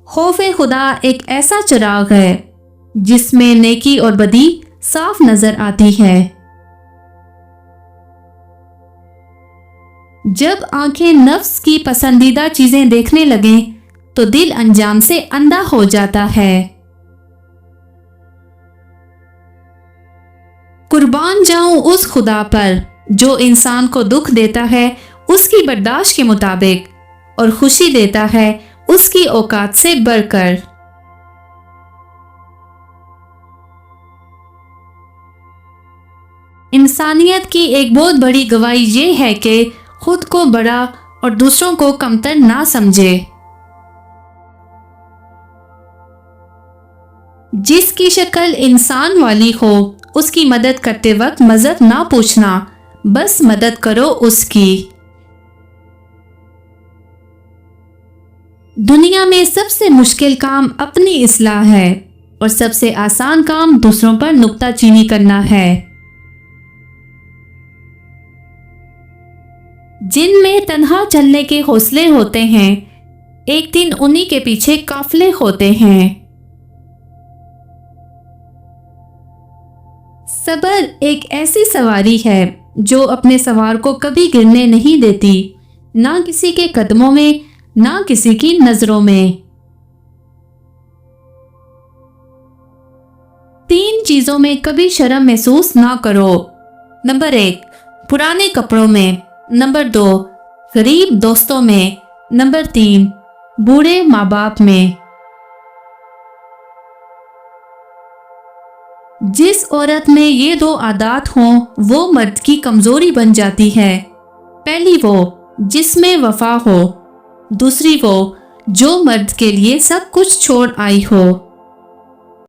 खौफे खुदा एक ऐसा चिराग है जिसमें नेकी और बदी साफ नजर आती है। जब आंखें नफ्स की पसंदीदा चीजें देखने लगें तो दिल अंजाम से अंधा हो जाता है। कुर्बान जाऊं उस खुदा पर जो इंसान को दुख देता है उसकी बर्दाश्त के मुताबिक और खुशी देता है उसकी औकात से बढ़कर। इंसानियत की एक बहुत बड़ी गवाही ये है कि खुद को बड़ा और दूसरों को कमतर ना समझे। जिसकी शक्ल इंसान वाली हो उसकी मदद करते वक्त मदद ना पूछना, बस मदद करो उसकी। दुनिया में सबसे मुश्किल काम अपनी इस्लाह है और सबसे आसान काम दूसरों पर नुक्ताचीनी करना है। जिनमें तन्हा चलने के हौसले होते हैं, एक दिन उन्हीं के पीछे काफिले होते हैं। सब्र एक ऐसी सवारी है जो अपने सवार को कभी गिरने नहीं देती, ना किसी के कदमों में ना किसी की नजरों में। 3 चीजों में कभी शर्म महसूस ना करो। नंबर 1, पुराने कपड़ों में। नंबर 2, गरीब दोस्तों में। नंबर 3, बूढ़े माँ बाप में। जिस औरत में ये 2 आदत हों वो मर्द की कमजोरी बन जाती है। पहली वो जिसमें वफा हो, दूसरी वो जो मर्द के लिए सब कुछ छोड़ आई हो।